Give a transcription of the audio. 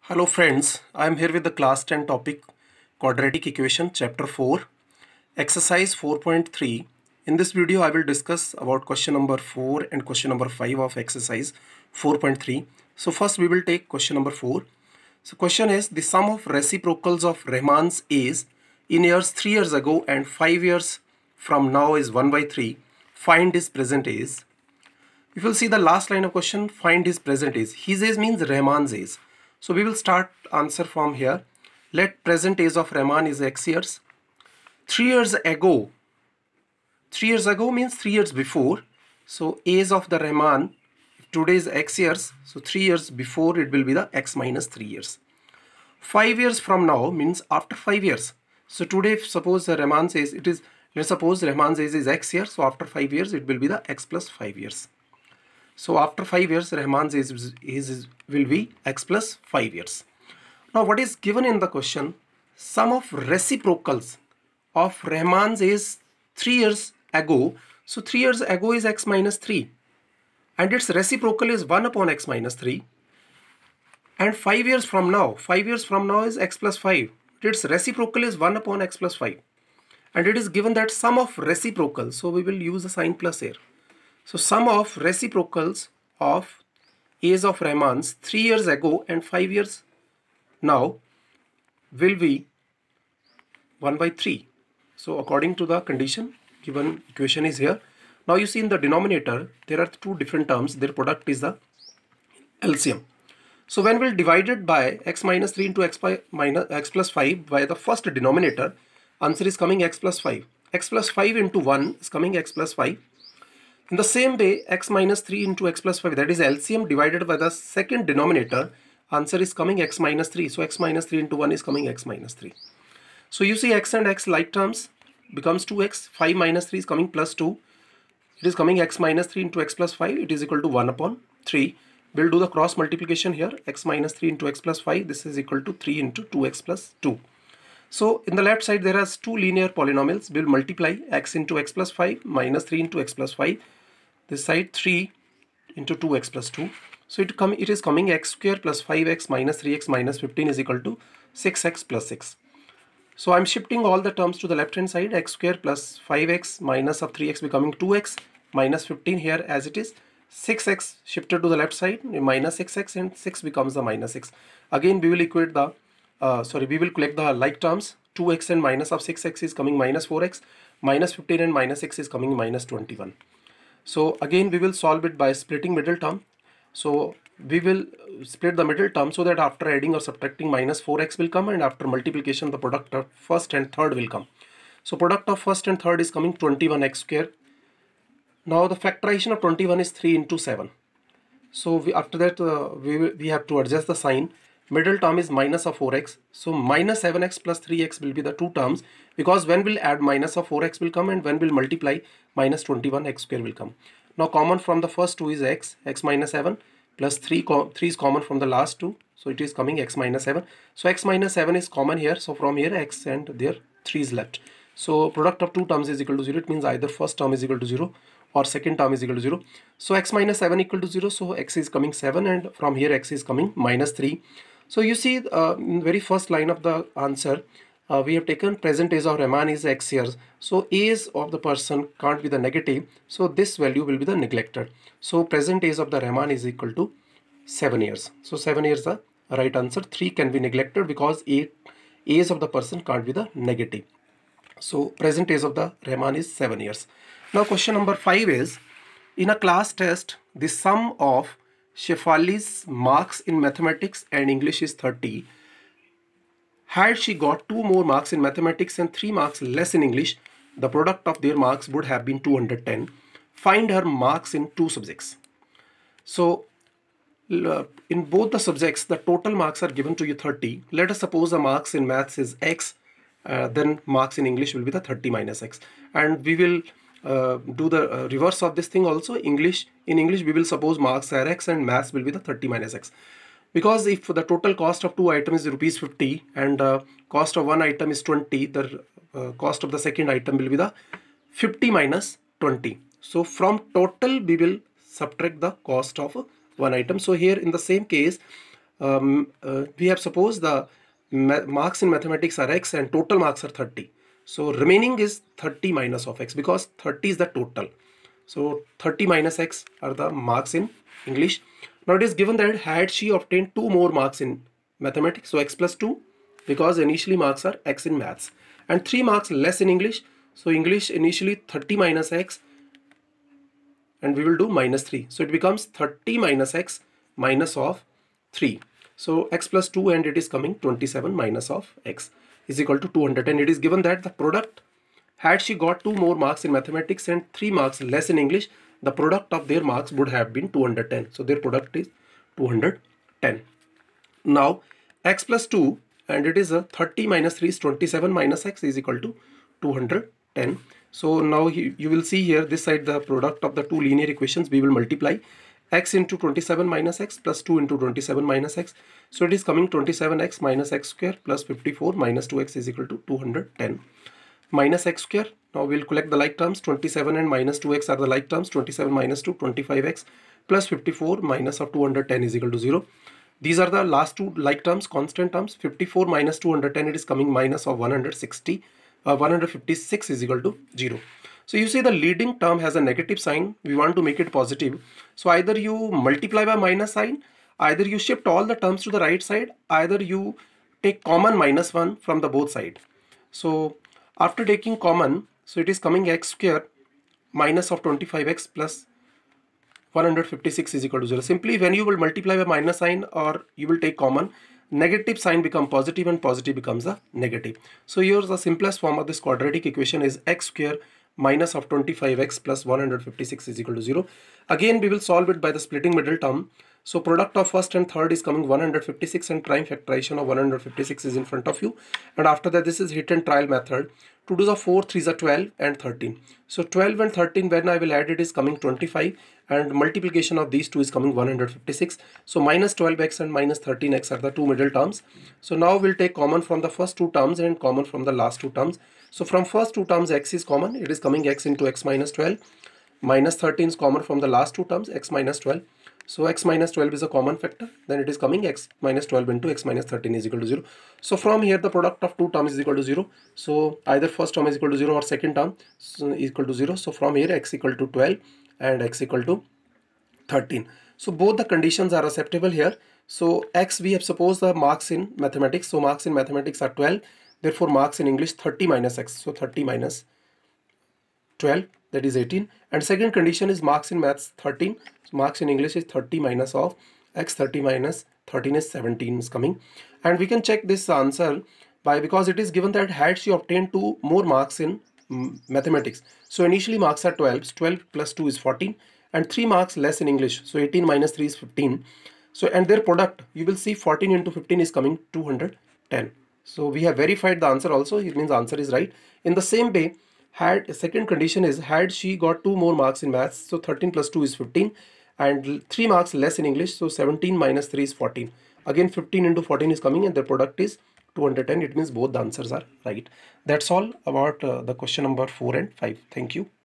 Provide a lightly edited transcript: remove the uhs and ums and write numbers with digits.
Hello friends, I am here with the class 10 topic Quadratic Equation chapter 4 exercise 4.3. In this video I will discuss about question number 4 and question number 5 of exercise 4.3. So first we will take question number 4. So question is the sum of reciprocals of Rahman's A's in years 3 years ago and 5 years from now is 1 by 3. Find his present A's. If you'll see the last line of question, find his present A's. His A's means Rahman's A's. So we will start answer from here. Let present age of Rahman is x years. 3 years ago. 3 years ago means 3 years before. So age of the Rahman, today is x years. So 3 years before it will be the x minus 3 years. 5 years from now means after 5 years. So today suppose the Rahman's age it is, let's suppose Rahman's age is x years. So after 5 years it will be the x plus 5 years. So after 5 years, Rahman's age will be x plus 5 years. Now what is given in the question? Sum of reciprocals of Rahman's age 3 years ago. So 3 years ago is x minus 3. And its reciprocal is 1 upon x minus 3. And 5 years from now is x plus 5. Its reciprocal is 1 upon x plus 5. And it is given that sum of reciprocals. So we will use the sign plus here. So sum of reciprocals of A's of Rahman's 3 years ago and 5 years now will be 1 by 3. So according to the condition, given equation is here. Now you see in the denominator, there are two different terms. Their product is the LCM. So when we'll divide it by x minus 3 into x plus 5 by the first denominator, answer is coming x plus 5. X plus 5 into 1 is coming x plus 5. In the same way, x minus 3 into x plus 5, that is LCM divided by the second denominator, answer is coming x minus 3. So x minus 3 into 1 is coming x minus 3. So you see x and x like terms becomes 2x, 5 minus 3 is coming plus 2. It is coming x minus 3 into x plus 5, it is equal to 1 upon 3. We'll do the cross multiplication here, x minus 3 into x plus 5, this is equal to 3 into 2x plus 2. So in the left side there are two linear polynomials. We'll multiply x into x plus 5 minus 3 into x plus 5. This side 3 into 2x plus 2. So it is coming x square plus 5x minus 3x minus 15 is equal to 6x plus 6. So I'm shifting all the terms to the left hand side. X square plus 5x minus of 3x becoming 2x minus 15 here as it is. 6x shifted to the left side minus 6x and 6 becomes the minus 6. Again we will equate the we will collect the like terms. 2x and minus of 6x is coming minus 4x, minus 15 and minus 6 is coming minus 21. So again we will solve it by splitting middle term. So we will split the middle term so that after adding or subtracting minus 4x will come, and after multiplication the product of first and third will come. So product of first and third is coming 21x square. Now the factorization of 21 is 3 into 7. So after that we have to adjust the sign. Middle term is minus of 4x. So minus 7x plus 3x will be the two terms, because when we'll add minus of 4x will come, and when we'll multiply minus 21x square will come. Now common from the first two is x minus 7 plus 3 is common from the last two. So it is coming x minus 7. So x minus 7 is common here. So from here x and there 3 is left. So product of two terms is equal to 0. It means either first term is equal to 0 or second term is equal to 0. So x minus 7 equal to 0. So x is coming 7, and from here x is coming minus 3. So you see in very first line of the answer, we have taken present age of Rahman is x years. So age of the person can't be the negative. So this value will be the neglected. So present age of the Rahman is equal to 7 years. So 7 years the right answer. 3 can be neglected because age of the person can't be the negative. So present age of the Rahman is 7 years. Now question number 5 is, in a class test, the sum of Shefali's marks in mathematics and English is 30. Had she got 2 more marks in mathematics and 3 marks less in English, the product of their marks would have been 210. Find her marks in 2 subjects. So in both the subjects, the total marks are given to you 30. Let us suppose the marks in maths is x, then marks in English will be the 30 minus x. And we will do the reverse of this thing also. In English we will suppose marks are x and maths will be the 30 minus x. Because if the total cost of 2 items is rupees 50 and cost of one item is 20, the cost of the second item will be the 50 minus 20. So from total we will subtract the cost of one item. So here in the same case we have supposed the marks in mathematics are x and total marks are 30. So remaining is 30 minus of x, because 30 is the total. So 30 minus x are the marks in English. Now it is given that had she obtained 2 more marks in mathematics, so x plus 2, because initially marks are x in maths, and 3 marks less in English. So English initially 30 minus x, and we will do minus 3. So it becomes 30 minus x minus of 3. So x plus 2, and it is coming 27 minus of x is equal to 200. And it is given that the product, had she got 2 more marks in mathematics and 3 marks less in English, the product of their marks would have been 210. So their product is 210. Now x plus 2, and it is a 30 minus 3 is 27 minus x is equal to 210. So now you will see here this side the product of the two linear equations, we will multiply x into 27 minus x plus 2 into 27 minus x. So it is coming 27x minus x square plus 54 minus 2x is equal to 210 minus x square. Now we'll collect the like terms. 27 and minus 2x are the like terms. 27 minus 2, 25x plus 54 minus of 210 is equal to 0. These are the last two like terms, constant terms. 54 minus 210, it is coming minus of 156 is equal to 0. So you see the leading term has a negative sign. We want to make it positive. So either you multiply by minus sign, either you shift all the terms to the right side, either you take common minus 1 from the both side. So after taking common, so it is coming x square minus of 25x plus 156 is equal to 0. Simply when you will multiply by minus sign or you will take common, negative sign become positive and positive becomes a negative. So here's the simplest form of this quadratic equation is x square minus of 25x plus 156 is equal to 0. Again we will solve it by the splitting middle term. So product of first and third is coming 156 and prime factorization of 156 is in front of you. And after that this is hit and trial method. 2 to the 4, 3 is a 12 and 13. So 12 and 13 when I will add it is coming 25 and multiplication of these two is coming 156. So minus 12x and minus 13x are the two middle terms. So now we'll take common from the first two terms and common from the last two terms. So from first two terms x is common, it is coming x into x minus 12. Minus 13 is common from the last two terms, x minus 12. So x minus 12 is a common factor, then it is coming x minus 12 into x minus 13 is equal to 0. So from here the product of two terms is equal to 0. So either first term is equal to 0 or second term is equal to 0. So from here x equal to 12 and x equal to 13. So both the conditions are acceptable here. So x we have supposed the marks in mathematics. So marks in mathematics are 12. Therefore marks in English 30 minus x. So 30 minus 12, that is 18. And second condition is marks in maths 13. So marks in English is 30 minus of x. 30 minus 13 is 17 is coming. And we can check this answer by, because it is given that had she obtained 2 more marks in mathematics. So initially marks are 12. 12 plus 2 is 14 and 3 marks less in English. So 18 minus 3 is 15. So and their product, you will see 14 into 15 is coming 210. So we have verified the answer also. It means answer is right. In the same way, had second condition is had she got 2 more marks in maths. So 13 plus 2 is 15 and 3 marks less in English. So 17 minus 3 is 14. Again 15 into 14 is coming and the product is 210. It means both the answers are right. That's all about the question number 4 and 5. Thank you.